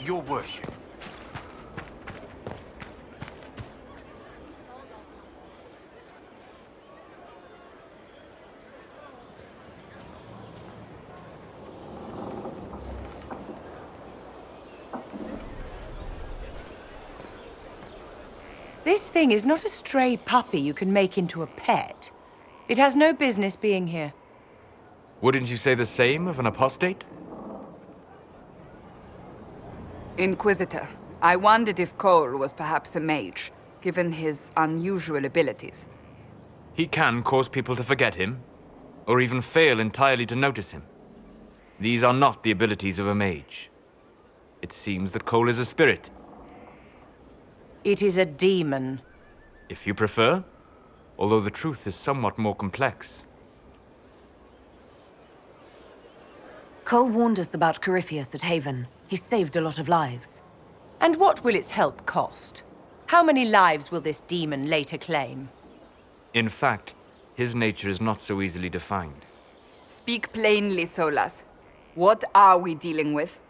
Your worship. This thing is not a stray puppy you can make into a pet. It has no business being here. Wouldn't you say the same of an apostate? Inquisitor, I wondered if Cole was perhaps a mage, given his unusual abilities. He can cause people to forget him, or even fail entirely to notice him. These are not the abilities of a mage. It seems that Cole is a spirit. It is a demon. If you prefer, although the truth is somewhat more complex. Cole warned us about Corypheus at Haven. He saved a lot of lives. And what will its help cost? How many lives will this demon later claim? In fact, his nature is not so easily defined. Speak plainly, Solas. What are we dealing with?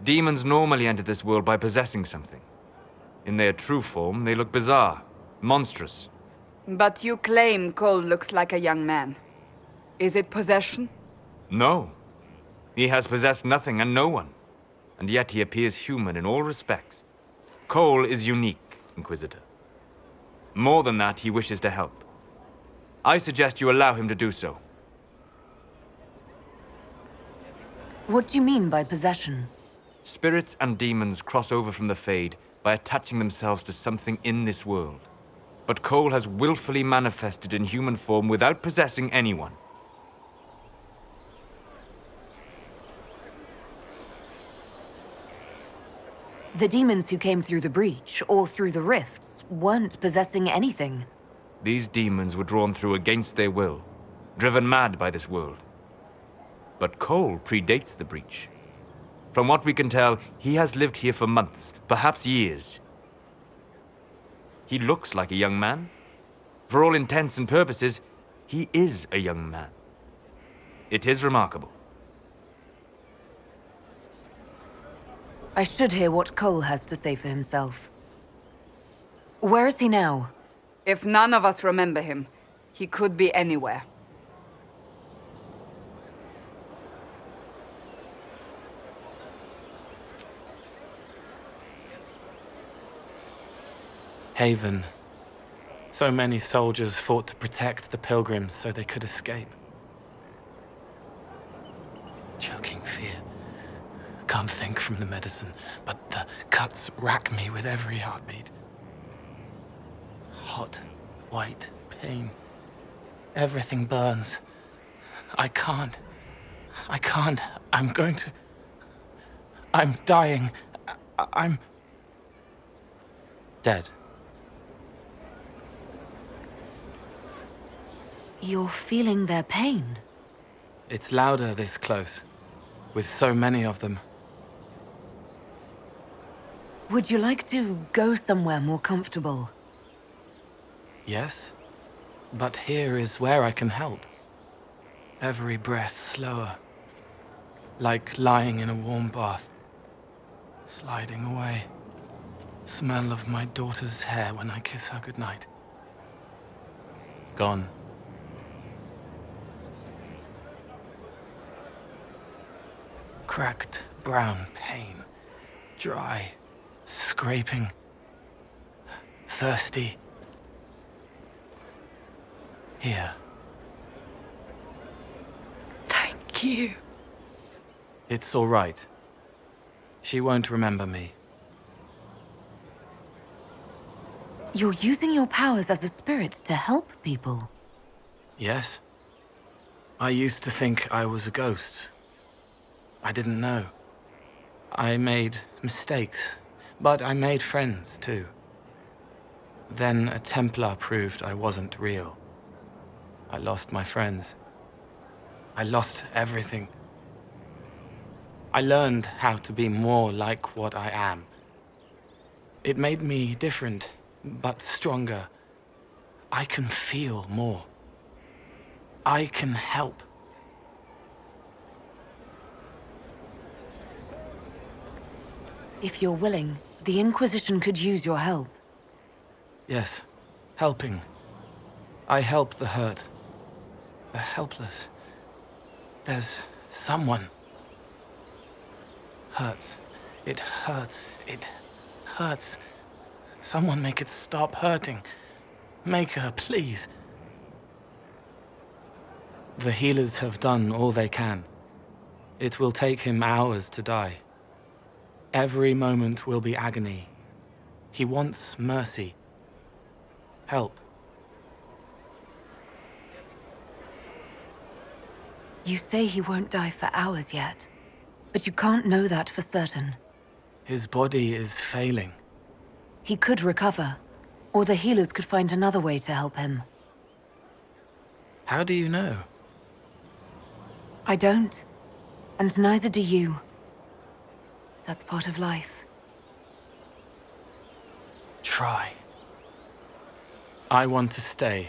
Demons normally enter this world by possessing something. In their true form, they look bizarre, monstrous. But you claim Cole looks like a young man. Is it possession? No. He has possessed nothing and no one. And yet he appears human in all respects. Cole is unique, Inquisitor. More than that, he wishes to help. I suggest you allow him to do so. What do you mean by possession? Spirits and demons cross over from the Fade by attaching themselves to something in this world. But Cole has willfully manifested in human form without possessing anyone. The demons who came through the breach, or through the rifts, weren't possessing anything. These demons were drawn through against their will, driven mad by this world. But Cole predates the breach. From what we can tell, he has lived here for months, perhaps years. He looks like a young man. For all intents and purposes, he is a young man. It is remarkable. I should hear what Cole has to say for himself. Where is he now? If none of us remember him, he could be anywhere. Haven. So many soldiers fought to protect the pilgrims so they could escape. Choking fear. Can't think from the medicine, but the cuts rack me with every heartbeat. Hot, white pain. Everything burns. I can't. I'm going to... I'm dying. I'm... dead. You're feeling their pain. It's louder this close, with so many of them. Would you like to go somewhere more comfortable? Yes, but here is where I can help. Every breath slower, like lying in a warm bath, sliding away. Smell of my daughter's hair when I kiss her goodnight. Gone. Cracked brown pain, dry, scraping, thirsty. Here. Thank you. It's all right. She won't remember me. You're using your powers as a spirit to help people. Yes. I used to think I was a ghost. I didn't know. I made mistakes, but I made friends too. Then a Templar proved I wasn't real. I lost my friends. I lost everything. I learned how to be more like what I am. It made me different, but stronger. I can feel more. I can help. If you're willing, the Inquisition could use your help. Yes, helping. I help the hurt, the helpless. There's someone. Hurts. It hurts. It hurts. Someone make it stop hurting. Make her, please. The healers have done all they can. It will take him hours to die. Every moment will be agony. He wants mercy. Help. You say he won't die for hours yet, but you can't know that for certain. His body is failing. He could recover, or the healers could find another way to help him. How do you know? I don't, and neither do you. That's part of life. Try. I want to stay.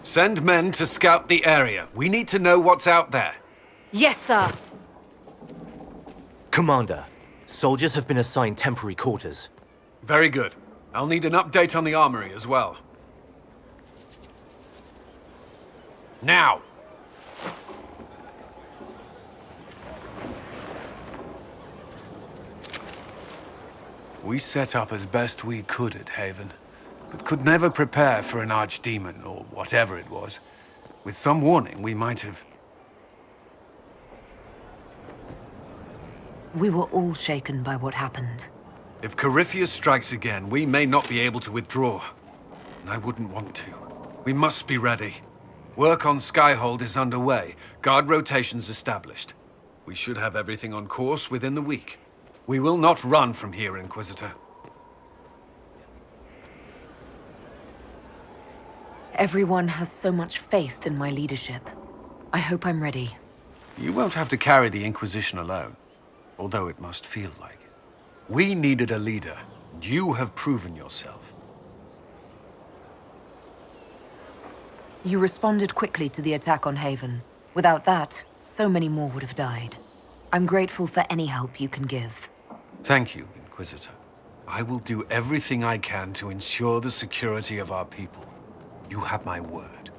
Send men to scout the area. We need to know what's out there. Yes, sir! Commander, soldiers have been assigned temporary quarters. Very good. I'll need an update on the armory as well. Now! We set up as best we could at Haven, but could never prepare for an archdemon, or whatever it was. With some warning, we might have... We were all shaken by what happened. If Corypheus strikes again, we may not be able to withdraw. And I wouldn't want to. We must be ready. Work on Skyhold is underway. Guard rotations established. We should have everything on course within the week. We will not run from here, Inquisitor. Everyone has so much faith in my leadership. I hope I'm ready. You won't have to carry the Inquisition alone, although it must feel like it. We needed a leader, and you have proven yourself. You responded quickly to the attack on Haven. Without that, so many more would have died. I'm grateful for any help you can give. Thank you, Inquisitor. I will do everything I can to ensure the security of our people. You have my word.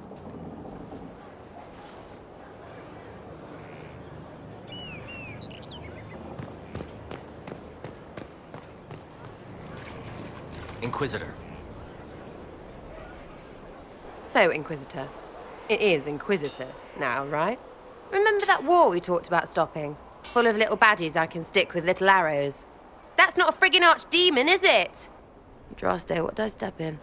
Inquisitor. So, Inquisitor. It is Inquisitor now, right? Remember that war we talked about stopping? Full of little baddies I can stick with little arrows. That's not a friggin' archdemon, is it? Droste, what did I step in?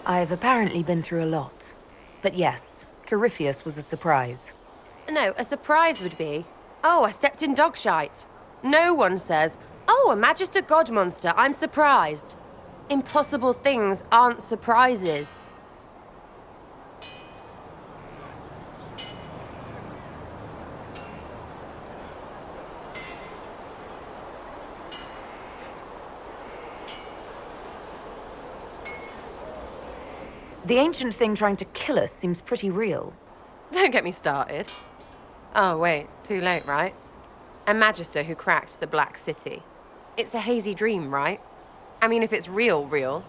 I've apparently been through a lot. But yes, Corypheus was a surprise. No, a surprise would be, oh, I stepped in dog shite. No one says, oh, a Magister God monster, I'm surprised. Impossible things aren't surprises. The ancient thing trying to kill us seems pretty real. Don't get me started. Oh, wait, too late, right? A Magister who cracked the Black City. It's a hazy dream, right? I mean, if it's real,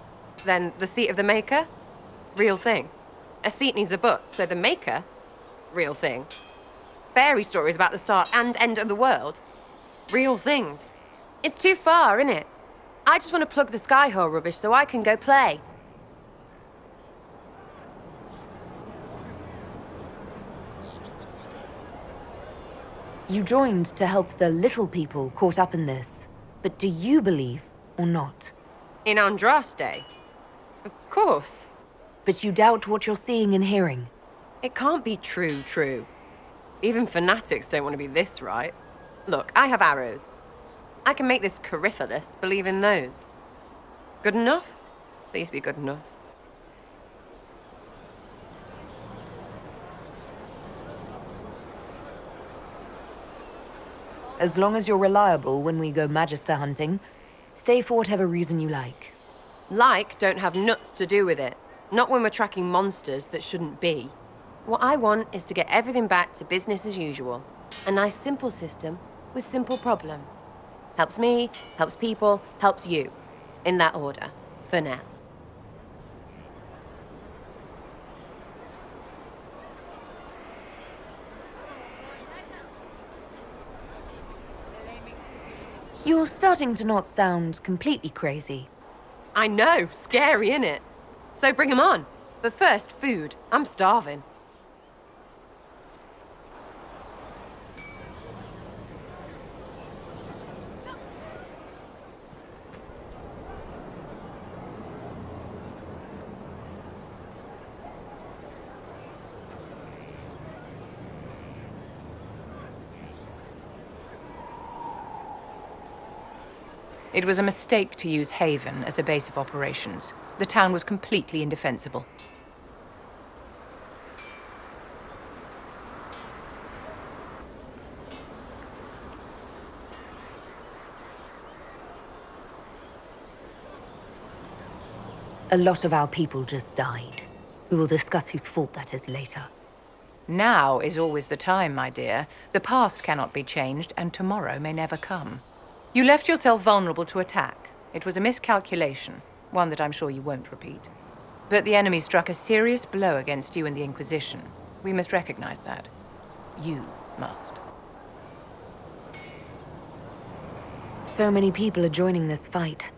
then the seat of the Maker? Real thing. A seat needs a butt, so the Maker? Real thing. Fairy stories about the start and end of the world? Real things. It's too far, innit? I just want to plug the Skyhole rubbish so I can go play. You joined to help the little people caught up in this. But do you believe or not? In Andraste? Of course. But you doubt what you're seeing and hearing. It can't be true. Even fanatics don't want to be this right. Look, I have arrows. I can make this Corypheus believe in those. Good enough? Please be good enough. As long as you're reliable when we go Magister hunting, stay for whatever reason you like. Like don't have nuts to do with it. Not when we're tracking monsters that shouldn't be. What I want is to get everything back to business as usual. A nice simple system with simple problems. Helps me, helps people, helps you. In that order, for now. You're starting to not sound completely crazy. I know, scary, innit? So bring 'em on. But first, food. I'm starving. It was a mistake to use Haven as a base of operations. The town was completely indefensible. A lot of our people just died. We will discuss whose fault that is later. Now is always the time, my dear. The past cannot be changed, and tomorrow may never come. You left yourself vulnerable to attack. It was a miscalculation, one that I'm sure you won't repeat. But the enemy struck a serious blow against you and the Inquisition. We must recognize that. You must. So many people are joining this fight.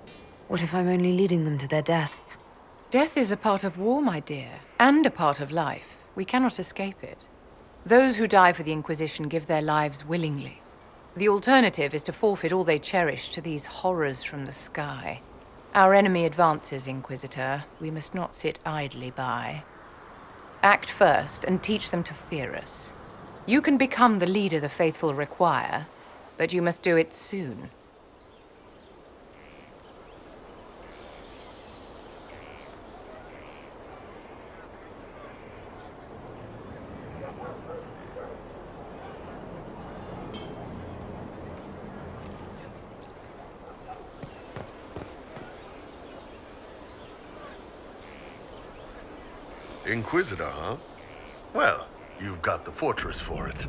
What if I'm only leading them to their deaths? Death is a part of war, my dear, and a part of life. We cannot escape it. Those who die for the Inquisition give their lives willingly. The alternative is to forfeit all they cherish to these horrors from the sky. Our enemy advances, Inquisitor. We must not sit idly by. Act first and teach them to fear us. You can become the leader the faithful require, but you must do it soon. Inquisitor, huh? Well, you've got the fortress for it.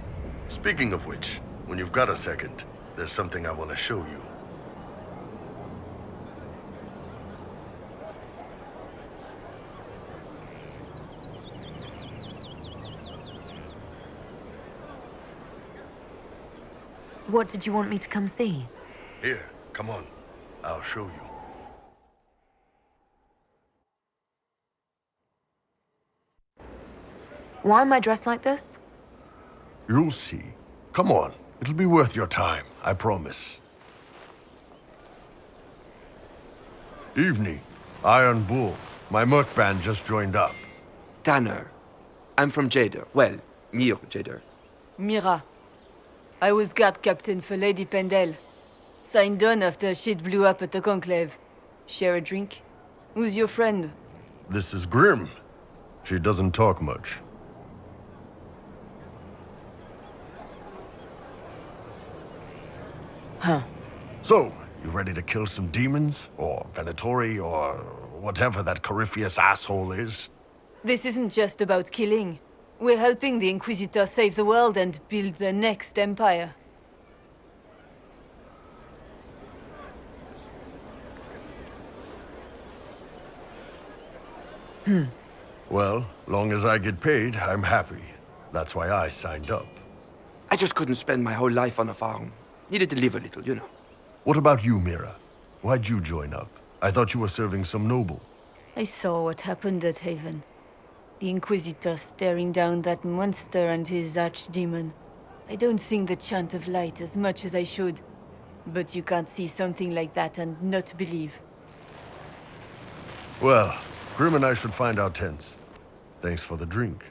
Speaking of which, when you've got a second, there's something I want to show you. What did you want me to come see? Here, come on. I'll show you. Why am I dressed like this? You'll see. Come on. It'll be worth your time, I promise. Evening. Iron Bull. My merc band just joined up. Tanner. I'm from Jader. Well, near Jader. Mira. I was guard captain for Lady Pendel. Signed on after shit blew up at the Conclave. Share a drink? Who's your friend? This is Grim. She doesn't talk much. Huh. So, you ready to kill some demons? Or Venatori, or whatever that Corypheus asshole is? This isn't just about killing. We're helping the Inquisitor save the world and build the next empire. Well, long as I get paid, I'm happy. That's why I signed up. I just couldn't spend my whole life on a farm. Needed to live a little, you know. What about you, Mira? Why'd you join up? I thought you were serving some noble. I saw what happened at Haven. The Inquisitor staring down that monster and his archdemon. I don't think the chant of light as much as I should. But you can't see something like that and not believe. Well, Grim and I should find our tents. Thanks for the drink.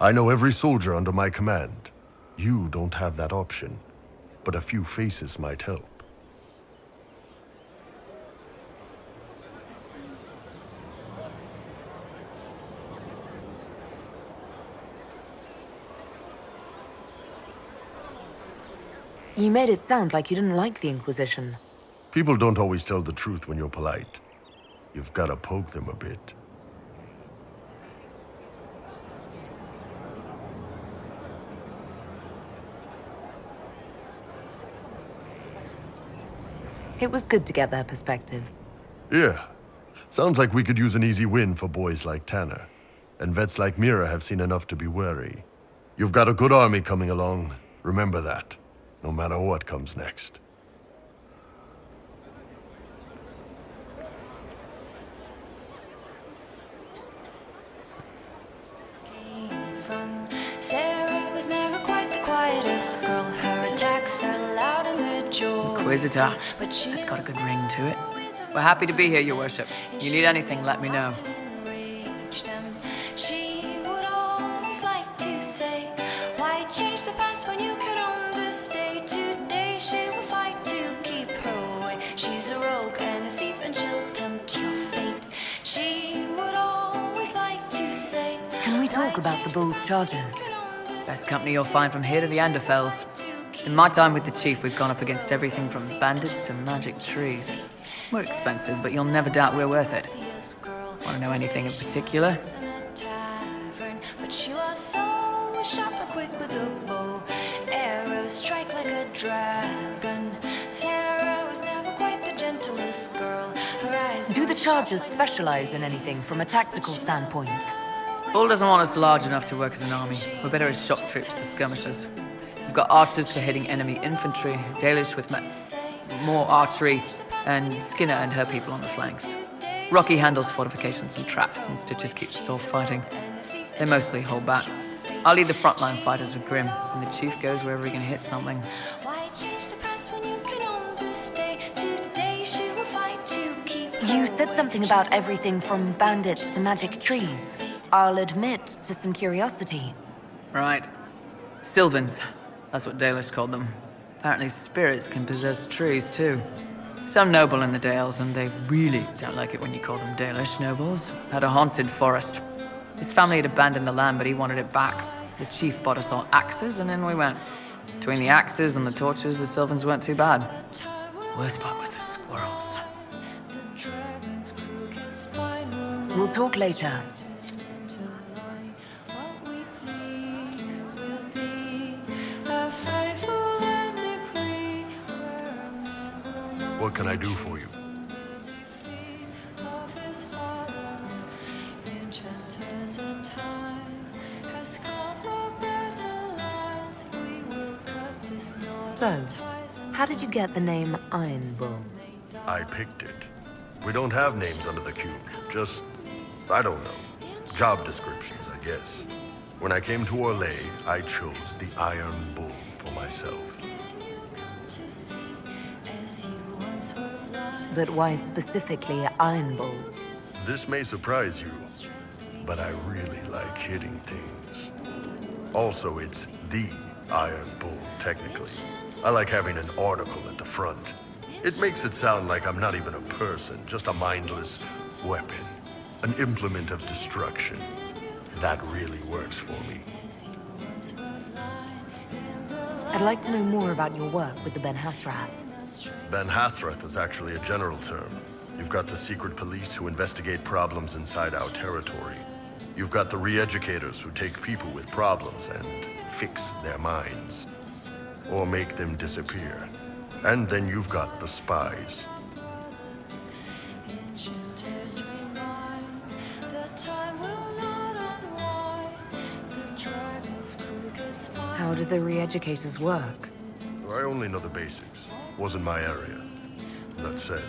I know every soldier under my command. You don't have that option, but a few faces might help. You made it sound like you didn't like the Inquisition. People don't always tell the truth when you're polite. You've got to poke them a bit. It was good to get their perspective. Yeah. Sounds like we could use an easy win for boys like Tanner. And vets like Mira have seen enough to be wary. You've got a good army coming along. Remember that, no matter what comes next. Sarah was never quite the quietest girl. Her attacks are loud and they're joyful. Inquisitor. That's got a good ring to it. We're happy to be here, Your Worship. You need anything, let me know. She would always like to say, why change the past when you could own this day? Today she will fight to keep her way. She's a rogue and a thief and she'll tempt your fate. She would always like to say, Can we talk about the Bull's charges? Best company you'll find from here to the Anderfells. In my time with the Chief, we've gone up against everything from bandits to magic trees. We're expensive, but you'll never doubt we're worth it. Want to know anything in particular? But she was so sharp and quick with a bow. Arrows strike like a dragon. Sarah was never quite the gentlest girl. Her eyes Do the charges specialize in anything from a tactical standpoint? Bull doesn't want us large enough to work as an army. We're better as shock troops to skirmishers. We've got archers for hitting enemy infantry, Dalish with more archery, and Skinner and her people on the flanks. Rocky handles fortifications and traps, and Stitches keeps us all fighting. They mostly hold back. I'll lead the frontline fighters with Grim, and the Chief goes wherever he can hit something. Why change the past when you can own this day? Today she will fight to keep You said something about everything from bandits to magic trees. I'll admit to some curiosity. Right. Sylvans. That's what Dalish called them. Apparently spirits can possess trees, too. Some noble in the Dales, and they really don't like it when you call them Dalish nobles, had a haunted forest. His family had abandoned the land, but he wanted it back. The Chief bought us all axes, and in we went. Between the axes and the torches, the Sylvans weren't too bad. Worst part was the squirrels. We'll talk later. What can I do for you? So, how did you get the name Iron Bull? I picked it. We don't have names under the cube. Just, I don't know. Job descriptions, I guess. When I came to Orlais, I chose the Iron Bull for myself. But why specifically Iron Bull? This may surprise you, but I really like hitting things. Also, it's the Iron Bull, technically. I like having an article at the front. It makes it sound like I'm not even a person, just a mindless weapon. An implement of destruction. That really works for me. I'd like to know more about your work with the Ben Hasrath. Ben Hasrath is actually a general term. You've got the secret police who investigate problems inside our territory. You've got the re-educators who take people with problems and fix their minds. Or make them disappear. And then you've got the spies. How do the re-educators work? I only know the basics. Wasn't my area. That said,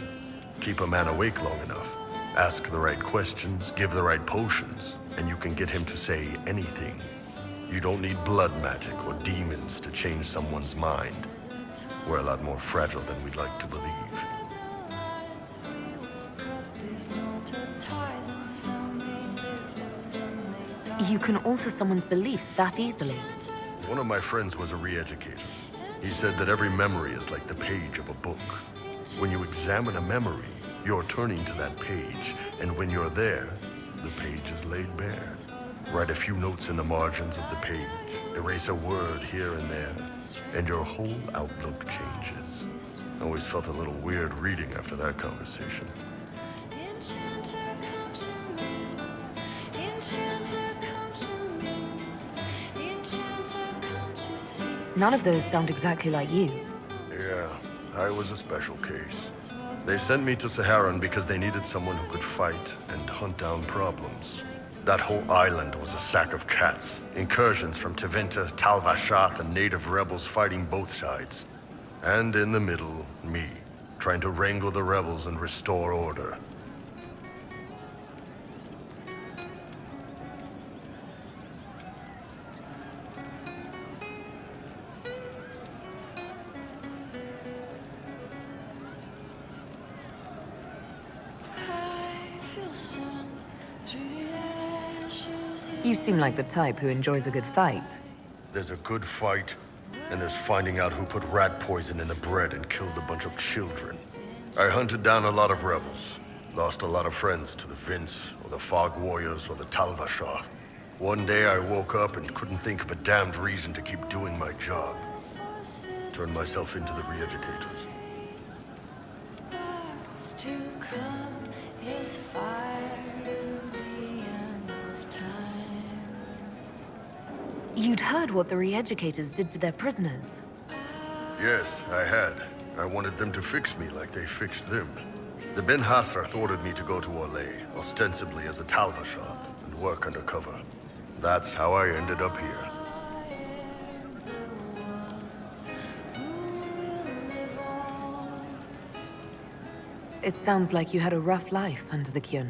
keep a man awake long enough. Ask the right questions, give the right potions, and you can get him to say anything. You don't need blood magic or demons to change someone's mind. We're a lot more fragile than we'd like to believe. You can alter someone's beliefs that easily. One of my friends was a re-educator. He said that every memory is like the page of a book. When you examine a memory, you're turning to that page, and when you're there, the page is laid bare. Write a few notes in the margins of the page, erase a word here and there, and your whole outlook changes. I always felt a little weird reading after that conversation. Enchanter, come to me. Enchanter, come to me. Enchanter, come to see. None of those sound exactly like you. Yeah, I was a special case. They sent me to Saharan because they needed someone who could fight and hunt down problems. That whole island was a sack of cats. Incursions from Tevinter, Tal Vashath, and native rebels fighting both sides. And in the middle, me, trying to wrangle the rebels and restore order. I feel sun through the ashes. You seem like the type who enjoys a good fight. There's a good fight, and there's finding out who put rat poison in the bread and killed a bunch of children. I hunted down a lot of rebels. Lost a lot of friends to the Vince, or the Fog Warriors, or the Tal Vashath. One day I woke up and couldn't think of a damned reason to keep doing my job. Turned myself into the re-educators. What's to come is fire in the end of time. You'd heard what the re-educators did to their prisoners. Yes, I had. I wanted them to fix me like they fixed them. The Ben Hasrath ordered me to go to Orlais, ostensibly as a Tal Vashath, and work undercover. That's how I ended up here. It sounds like you had a rough life under the Kyun.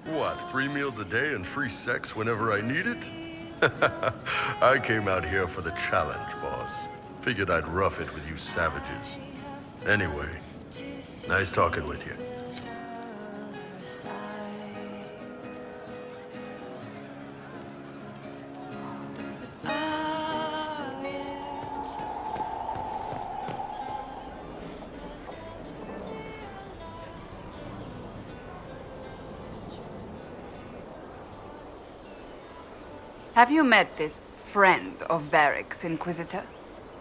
What, 3 meals a day and free sex whenever I need it? I came out here for the challenge, boss. Figured I'd rough it with you savages. Anyway, nice talking with you. Have you met this friend of Varric's, Inquisitor?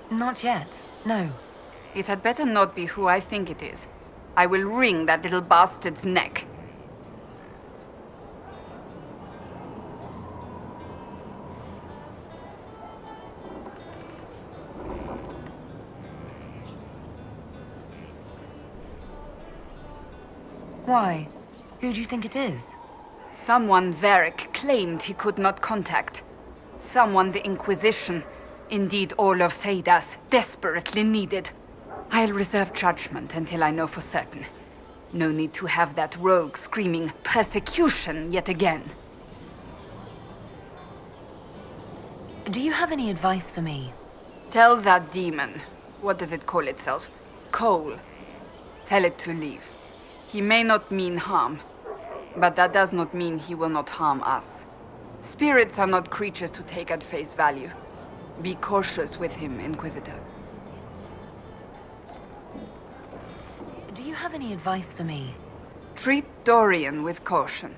Not yet, no. It had better not be who I think it is. I will wring that little bastard's neck. Why? Who do you think it is? Someone Varric claimed he could not contact. Someone the Inquisition, indeed all of Theidas, desperately needed. I'll reserve judgment until I know for certain. No need to have that rogue screaming persecution yet again. Do you have any advice for me? Tell that demon, what does it call itself? Cole. Tell it to leave. He may not mean harm, but that does not mean he will not harm us. Spirits are not creatures to take at face value. Be cautious with him, Inquisitor. Do you have any advice for me? Treat Dorian with caution.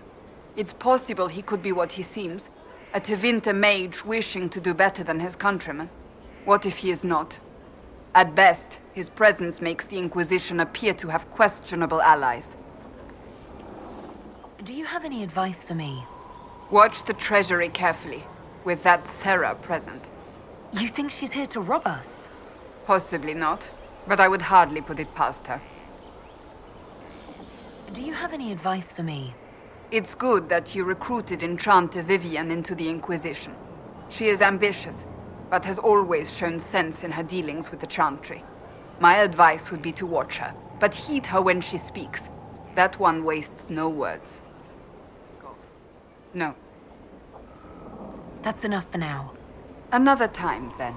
It's possible he could be what he seems. A Tevinter mage wishing to do better than his countrymen. What if he is not? At best, his presence makes the Inquisition appear to have questionable allies. Do you have any advice for me? Watch the treasury carefully, with that Sarah present. You think she's here to rob us? Possibly not, but I would hardly put it past her. Do you have any advice for me? It's good that you recruited Enchanter Vivian into the Inquisition. She is ambitious, but has always shown sense in her dealings with the Chantry. My advice would be to watch her, but heed her when she speaks. That one wastes no words. No. That's enough for now. Another time, then.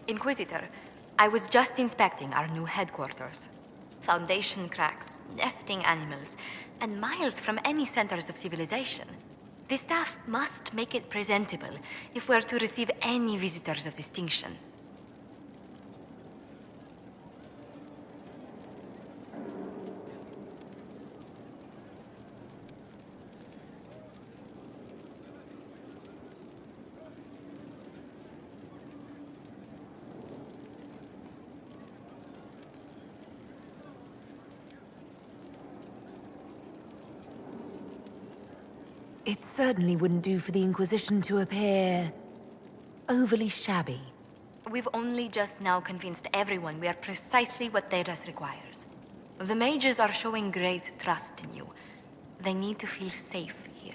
Inquisitor, I was just inspecting our new headquarters. Foundation cracks, nesting animals, and miles from any centers of civilization. The staff must make it presentable if we're to receive any visitors of distinction. It certainly wouldn't do for the Inquisition to appear overly shabby. We've only just now convinced everyone we are precisely what Theras requires. The mages are showing great trust in you. They need to feel safe here.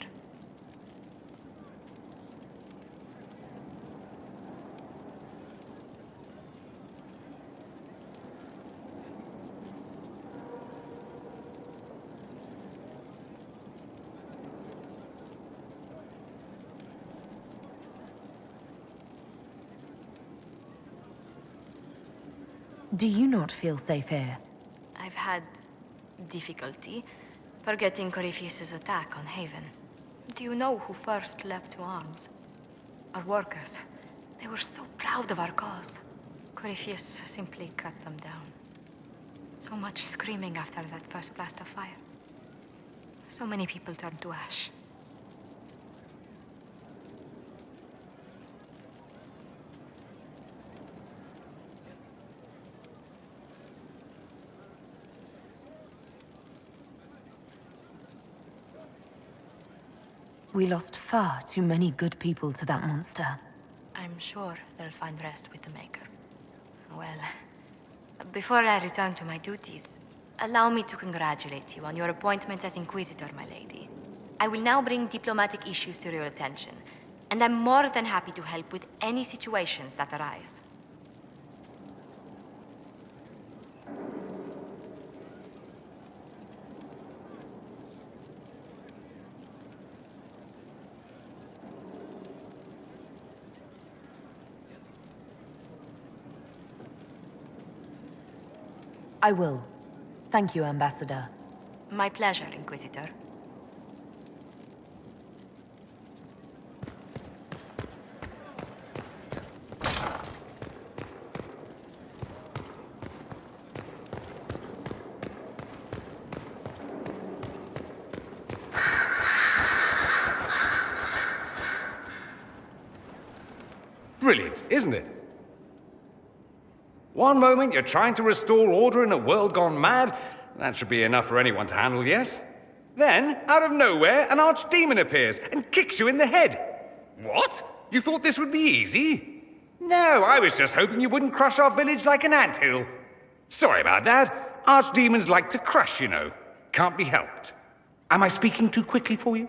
Do you not feel safe here? I've had difficulty forgetting Corypheus's attack on Haven. Do you know who first leapt to arms? Our workers. They were so proud of our cause. Corypheus simply cut them down. So much screaming after that first blast of fire. So many people turned to ash. We lost far too many good people to that monster. I'm sure they'll find rest with the Maker. Well, before I return to my duties, allow me to congratulate you on your appointment as Inquisitor, my lady. I will now bring diplomatic issues to your attention, and I'm more than happy to help with any situations that arise. I will. Thank you, Ambassador. My pleasure, Inquisitor. Brilliant, isn't it? One moment you're trying to restore order in a world gone mad. That should be enough for anyone to handle, yes? Then, out of nowhere, an archdemon appears and kicks you in the head. What? You thought this would be easy? No, I was just hoping you wouldn't crush our village like an anthill. Sorry about that. Archdemons like to crush, you know. Can't be helped. Am I speaking too quickly for you?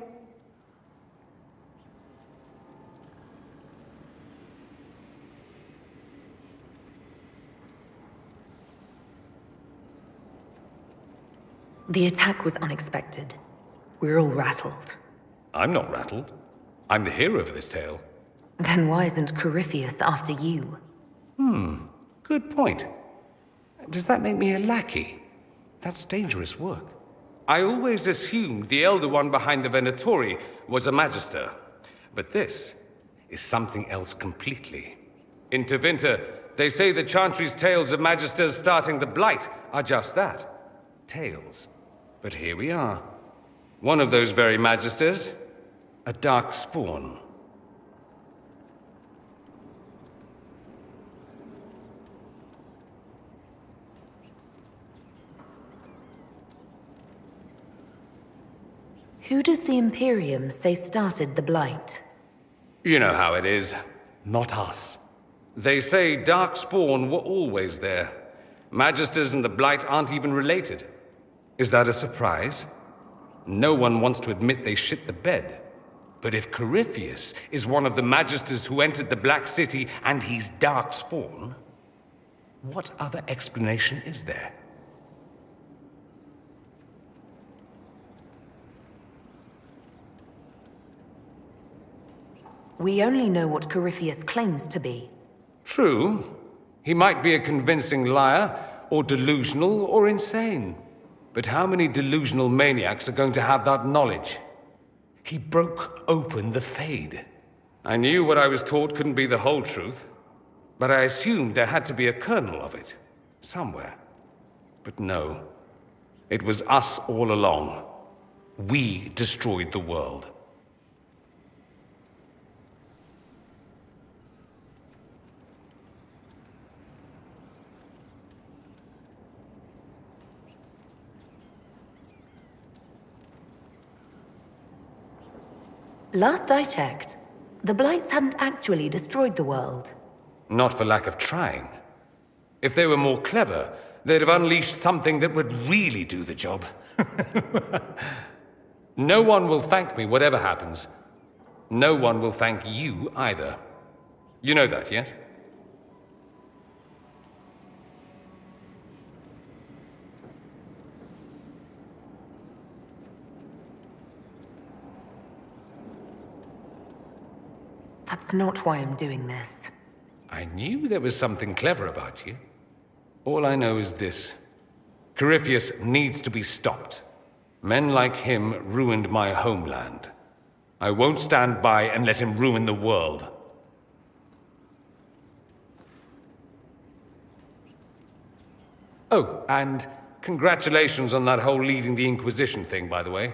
The attack was unexpected. We're all rattled. I'm not rattled. I'm the hero of this tale. Then why isn't Corypheus after you? Good point. Does that make me a lackey? That's dangerous work. I always assumed the Elder One behind the Venatori was a Magister. But this is something else completely. In Tevinter, they say the Chantry's tales of Magisters starting the Blight are just that. Tales. But here we are. One of those very Magisters, a dark spawn. Who does the Imperium say started the Blight? You know how it is. Not us. They say Darkspawn were always there. Magisters and the Blight aren't even related. Is that a surprise? No one wants to admit they shit the bed. But if Corypheus is one of the Magisters who entered the Black City and he's Darkspawn, what other explanation is there? We only know what Corypheus claims to be. True, He might be a convincing liar, or delusional, or insane. But how many delusional maniacs are going to have that knowledge? He broke open the Fade. I knew what I was taught couldn't be the whole truth, but I assumed there had to be a kernel of it, somewhere. But no, it was us all along. We destroyed the world. Last I checked, the Blights hadn't actually destroyed the world. Not for lack of trying. If they were more clever, they'd have unleashed something that would really do the job. No one will thank me, whatever happens. No one will thank you either. You know that, yes? That's not why I'm doing this. I knew there was something clever about you. All I know is this. Corypheus needs to be stopped. Men like him ruined my homeland. I won't stand by and let him ruin the world. Oh, and congratulations on that whole leading the Inquisition thing, by the way.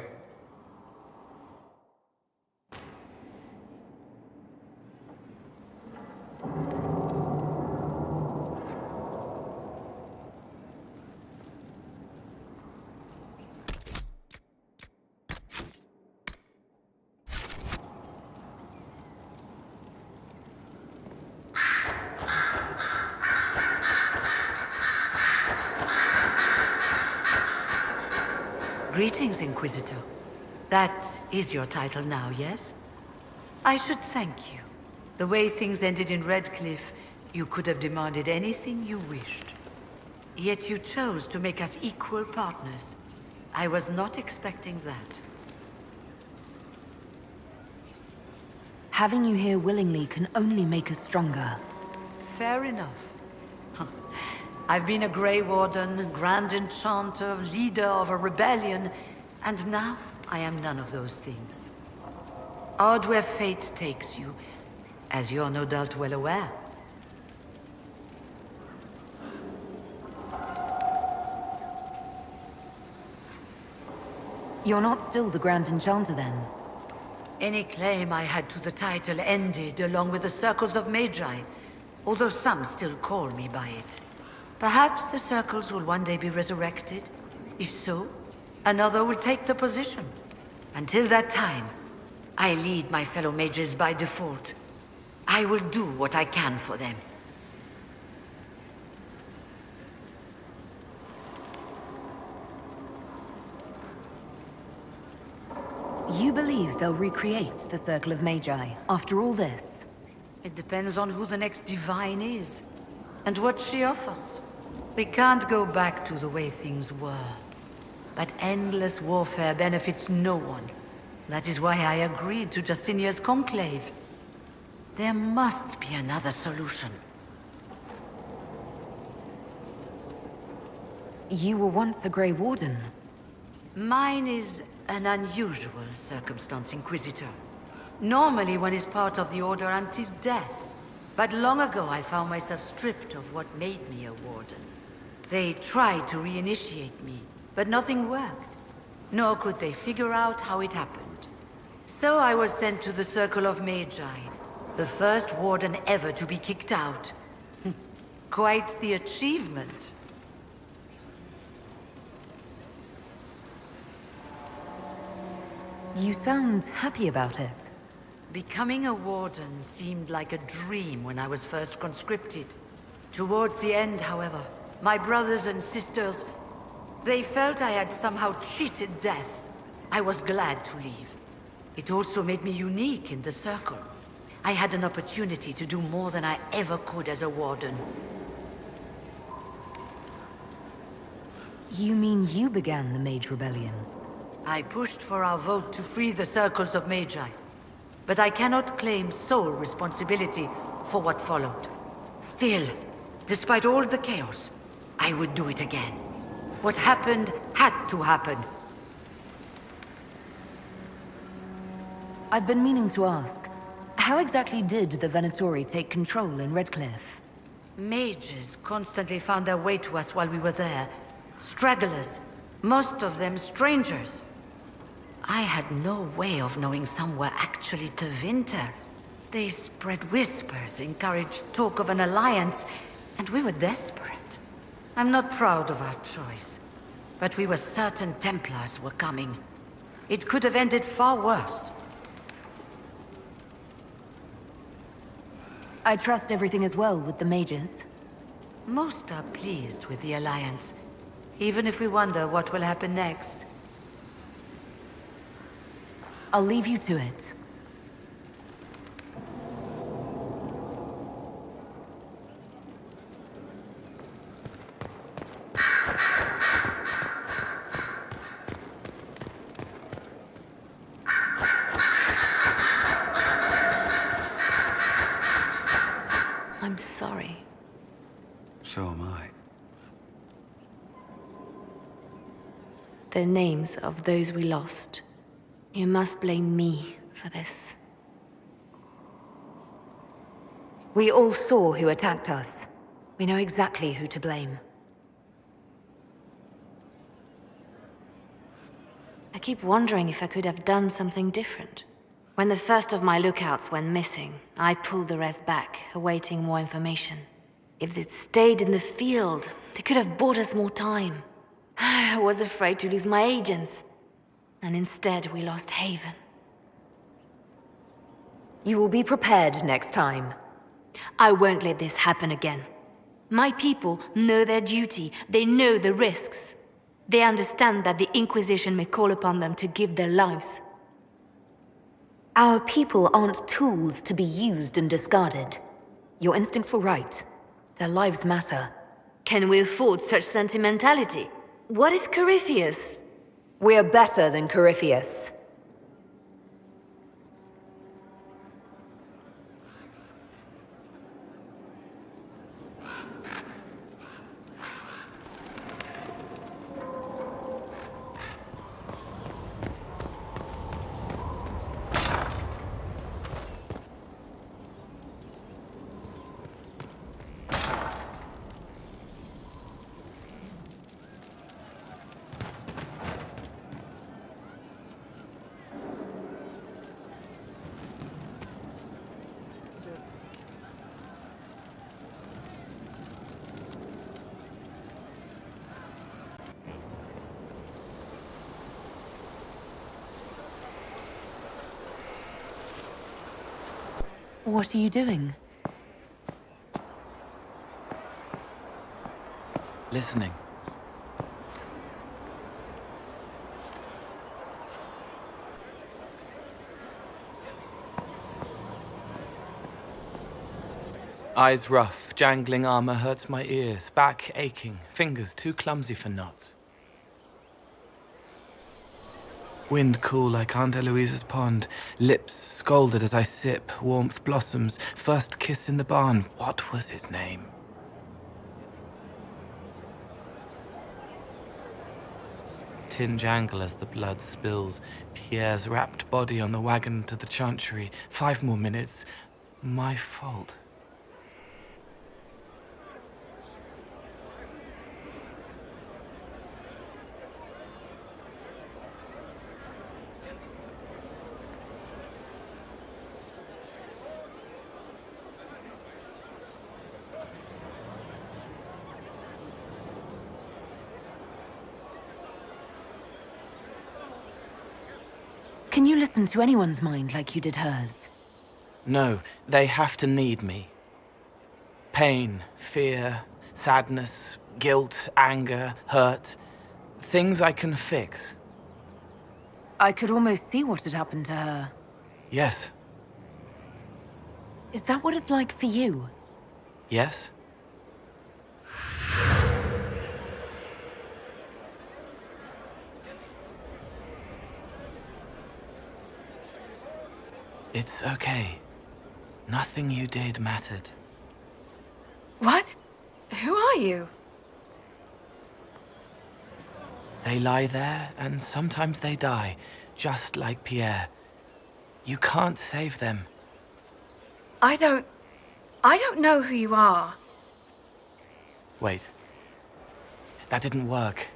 Greetings, Inquisitor. That is your title now, yes? I should thank you. The way things ended in Redcliffe, you could have demanded anything you wished. Yet you chose to make us equal partners. I was not expecting that. Having you here willingly can only make us stronger. Fair enough. I've been a Grey Warden, Grand Enchanter, leader of a rebellion, and now I am none of those things. Odd where fate takes you, as you're no doubt well aware. You're not still the Grand Enchanter, then? Any claim I had to the title ended along with the Circles of Magi, although some still call me by it. Perhaps the Circles will one day be resurrected. If so, another will take the position. Until that time, I lead my fellow mages by default. I will do what I can for them. You believe they'll recreate the Circle of Magi after all this? It depends on who the next divine is, and what she offers. We can't go back to the way things were. But endless warfare benefits no one. That is why I agreed to Justinia's conclave. There must be another solution. You were once a Grey Warden. Mine is an unusual circumstance, Inquisitor. Normally one is part of the Order until death. But long ago I found myself stripped of what made me a Warden. They tried to reinitiate me, but nothing worked. Nor could they figure out how it happened. So I was sent to the Circle of Magi, the first Warden ever to be kicked out. Quite the achievement. You sound happy about it. Becoming a Warden seemed like a dream when I was first conscripted. Towards the end, however, my brothers and sisters, they felt I had somehow cheated death. I was glad to leave. It also made me unique in the Circle. I had an opportunity to do more than I ever could as a Warden. You mean you began the Mage Rebellion? I pushed for our vote to free the Circles of Magi. But I cannot claim sole responsibility for what followed. Still, Despite all the chaos, I would do it again. What happened had to happen. I've been meaning to ask, how exactly did the Venatori take control in Redcliffe? Mages constantly found their way to us while we were there. Stragglers, most of them strangers. I had no way of knowing some were actually Tevinter. They spread whispers, encouraged talk of an alliance, and we were desperate. I'm not proud of our choice, but we were certain Templars were coming. It could have ended far worse. I trust everything is well with the mages. Most are pleased with the alliance, even if we wonder what will happen next. I'll leave you to it. I'm sorry. So am I. The names of those we lost. You must blame me for this. We all saw who attacked us. We know exactly who to blame. I keep wondering if I could have done something different. When the first of my lookouts went missing, I pulled the rest back, awaiting more information. If they'd stayed in the field, they could have bought us more time. I was afraid to lose my agents. And instead, we lost Haven. You will be prepared next time. I won't let this happen again. My people know their duty. They know the risks. They understand that the Inquisition may call upon them to give their lives. Our people aren't tools to be used and discarded. Your instincts were right. Their lives matter. Can we afford such sentimentality? What if Corypheus... We're better than Corypheus. What are you doing? Listening. Eyes rough, jangling armor hurts my ears, back aching, fingers too clumsy for knots. Wind cool like Aunt Eloise's pond, lips scalded as I sip, warmth blossoms, first kiss in the barn, what was his name? Tin jangle as the blood spills, Pierre's wrapped body on the wagon to the chantry, 5 more minutes, my fault. Can you listen to anyone's mind like you did hers? No, they have to need me. Pain, fear, sadness, guilt, anger, hurt. Things I can fix. I could almost see what had happened to her. Yes. Is that what it's like for you? Yes? It's okay. Nothing you did mattered. What? are you? They lie there, and sometimes they die, just like Pierre. You can't save them. I don't know who you are. Wait. That didn't work.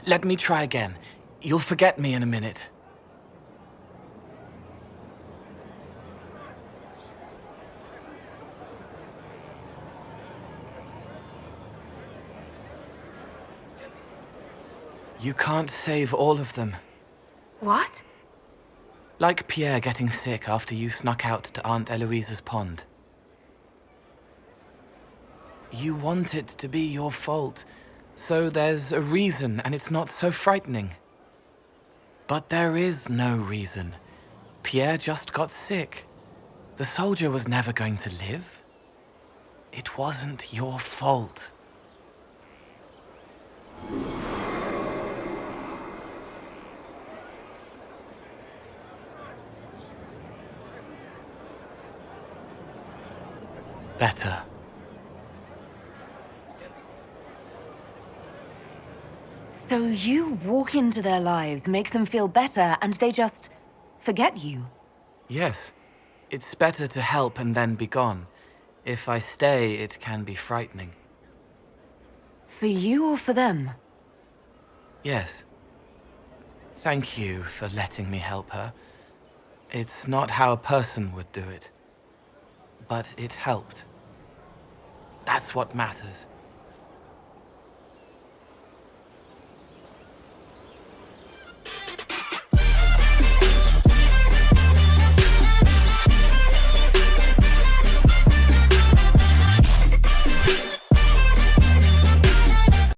Let me try again. You'll forget me in a minute. You can't save all of them. What? Like Pierre getting sick after you snuck out to Aunt Eloise's pond. You want it to be your fault, so there's a reason and it's not so frightening. But there is no reason. Pierre just got sick. The soldier was never going to live. It wasn't your fault. Better. So you walk into their lives, make them feel better, and they just forget you? Yes. It's better to help and then be gone. If I stay, it can be frightening. For you or for them? Yes. Thank you for letting me help her. It's not how a person would do it. But it helped. That's what matters.